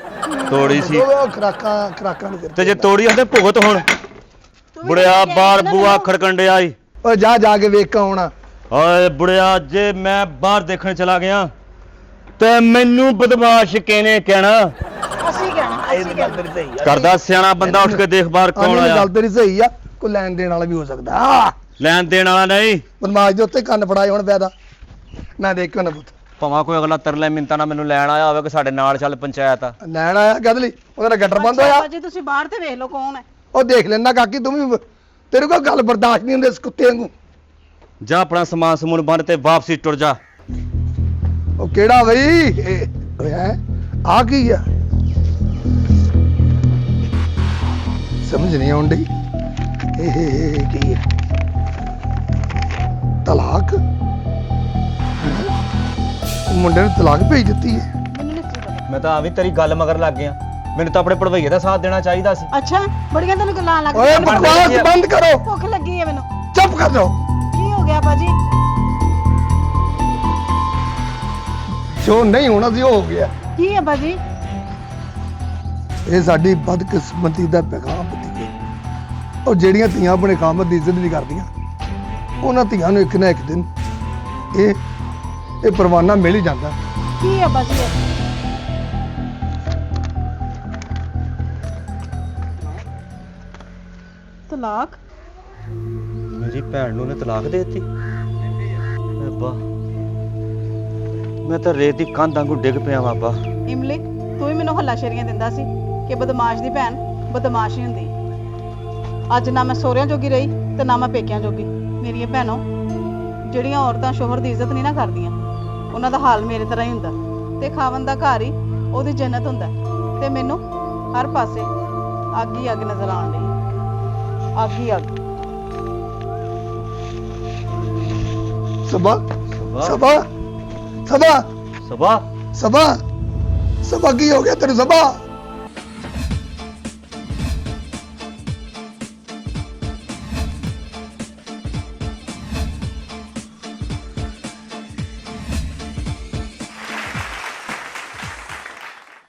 ਤੋੜੀ ਸੀ ਉਹ ਖਰਾਕਾਂ ਨਹੀਂ ਤੇ ਜੇ ਤੋੜੀ ਹੁੰਦੇ ਭੁਗਤ ਹੁਣ। ਤੂੰ ਵੀ ਬੁੜਿਆ ਲੈ ਕੇ ਆਈ ਬਾਹਰ ਨਾ ਬੂਆ ਮੈਨੂੰ। ਖੜਕਣ ਡਿਆ ਈ। ਓਏ ਜਾ ਕੇ ਵੇਖ ਕੇ ਆਉਣਾ। ਓਏ ਬੁੜਿਆ, ਜੇ ਮੈਂ ਬਾਹਰ ਦੇਖਣ ਚਲਾ ਗਿਆ ਤੇ ਮੈਨੂੰ ਬਦਮਾਸ਼ ਕਿਹਨੇ ਕਹਿਣਾ? ਅਸੀਂ ਕਹਿਣਾ। ਕਰਦਾ ਸਿਆਣਾ ਬੰਦਾ ਉੱਠ ਕੇ ਦੇਖ ਬਾਹਰ ਕੌਣ ਆਇਆ। ਗੱਲ ਤੇਰੀ ਸਹੀ ਆ, ਕੋਈ ਲੈਣ ਦੇਣ ਵਾਲਾ ਵੀ ਹੋ ਸਕਦਾ। ਆ ਲੈਣ ਦੇਣ ਵਾਲਾ ਨਹੀਂ। ਬਦਮਾਸ਼ ਦੇ ਉੱਤੇ ਕੰਨ ਫੜਾਏ ਹੁਣ ਫਾਇਦਾ। ਮੈਂ ਦੇਖ ਕੇ ਨਾ ਪੁੱਤ ਭਾਵੇਂ ਕੋਈ ਅਗਲਾ ਤਰਲੇ ਮਿੰਤਾਂ ਨਾਲ ਮੈਨੂੰ ਲੈਣ ਆਇਆ ਹੋਵੇ ਕਿ ਸਾਡੇ ਨਾਲ ਚੱਲ ਪੰਚਾਇਤ ਆ। ਲੈਣ ਆਇਆ ਕਦ ਲਈ? ਉਹਦਾ ਨਾਲ ਗੱਟਰ ਬੰਦ ਹੋਇਆ। ਅੱਬਾ ਜੀ ਤੁਸੀਂ ਬਾਹਰ ਤੇ ਵੇਖ ਲਓ ਕੌਣ ਹੈ। ਉਹ ਦੇਖ ਲੈਣਾ ਕਾਕੀ, ਤੂੰ ਵੀ ਤੇਰੇ ਕੋਲ ਗੱਲ ਬਰਦਾਸ਼ਤ ਨਹੀਂ ਹੁੰਦੀ ਇਸ ਕੁੱਤੇ ਵਾਂਗੂ। ਜਾ ਆਪਣਾ ਸਮਾਨ ਸਮੂਨ ਬੰਨ ਤੇ ਵਾਪਸੀ ਟੁਰ ਜਾ। ਉਹ ਕਿਹੜਾ ਬਈ ਹੈ ਆ ਕੀ ਆ? ਸਮਝ ਨਹੀਂ ਆਉਂਦੀ ਇਹ ਕੀ ਹੈ? ਤਲਾਕ? ਹੈਂ? ਮੁੰਡੇ ਨੂੰ ਤਲਾਕ ਭੇਜ ਦਿੱਤੀ ਹੈ। ਮੈਨੂੰ ਨਹੀਂ ਪਤਾ। ਮੈਂ ਤਾਂ ਆ ਵੀ ਤੇਰੀ ਗੱਲ ਮਗਰ ਲੱਗ ਗਿਆ। ਮੈਨੂੰ ਤਾਂ ਆਪਣੇ ਭੜਵਈਏ ਦਾ ਸਾਥ ਦੇਣਾ ਚਾਹੀਦਾ ਸੀ। ਅੱਛਾ ਬੜੀਆਂ ਤੈਨੂੰ ਗੱਲਾਂ ਲੱਗ ਓਏ ਬਕਵਾਸ ਬੰਦ ਕਰੋ, ਭੁੱਖ ਲੱਗੀ ਹੈ ਮੈਨੂੰ। ਚੁੱਪ ਕਰ ਜਾਓ। ਕੀ ਹੋ ਗਿਆ ਬਾਜੀ? ਜੋ ਨਹੀਂ ਹੋਣਾ ਸੀ ਉਹ ਹੋ ਗਿਆ। ਕੀ ਹੈ ਬਾਜੀ? ਇਹ ਸਾਡੀ ਬਦਕਿਸਮਤੀ ਦਾ ਪੈਗਾਮ ਹੈ। ਉਹ ਜਿਹੜੀਆਂ ਧੀਆਂ ਆਪਣੇ ਕਾਮਤ ਦੀ ਇੱਜ਼ਤ ਨਹੀਂ ਕਰਦੀਆਂ, ਉਹਨਾਂ ਧੀਆਂ ਨੂੰ ਇੱਕ ਨਾ ਇੱਕ ਦਿਨ ਇਹ ਪਰਵਾਨਾ ਮਿਲ ਹੀ ਜਾਂਦਾ। ਕੀ ਹੈ ਬਾਜੀ? ਤਲਾਕ? ਮੇਰੀ ਭੈਣ ਨੂੰ ਨੇ ਤਲਾਕ ਦੇ ਦਿੱਤੀ। ਅੱਬਾ ਮੈਂ ਤਾਂ ਰੇਤ ਦੀ ਕੰਧ ਵਾਂਗੂ ਡਿੱਗ ਪਿਆ ਵਾਂ ਅੱਬਾ। ਇਮਲੀ ਤੂੰ ਵੀ ਮੈਨੂੰ ਹੱਲਾਸ਼ੇਰੀਆਂ ਦਿੰਦਾ ਸੀ ਕਿ ਬਦਮਾਸ਼ ਦੀ ਭੈਣ ਬਦਮਾਸ਼ ਹੀ ਹੁੰਦੀ। ਅੱਜ ਨਾ ਮੈਂ ਸਹੁਰਿਆਂ ਜੋਗੀ ਰਹੀ ਤੇ ਨਾ ਮੈਂ ਪੇਕਿਆਂ ਜੋਗੀ। ਮੇਰੀਆਂ ਭੈਣੋ, ਜਿਹੜੀਆਂ ਔਰਤਾਂ ਸ਼ੋਹਰ ਦੀ ਇੱਜ਼ਤ ਨਹੀਂ ਨਾ ਕਰਦੀਆਂ, ਉਹਨਾਂ ਦਾ ਹਾਲ ਮੇਰੇ ਤਰ੍ਹਾਂ ਹੀ ਹੁੰਦਾ ਤੇ ਖਾਵਨ ਦਾ ਘਰ ਹੀ ਉਹਦੀ ਜੰਨਤ ਹੁੰਦਾ। ਤੇ ਮੈਨੂੰ ਹਰ ਪਾਸੇ ਅੱਗ ਹੀ ਅੱਗ ਨਜ਼ਰ ਆਉਣ ਡਈ। ਅੱਗ ਹੀ ਅੱਗ। ਸਭਾ ਸਭਾ ਸਭਾ ਸਭਾ ਸਭਾ ਸਭਾ ਸਭਾ ਕੀ ਹੋ ਗਿਆ ਤੈਨੂੰ? ਸਭਾ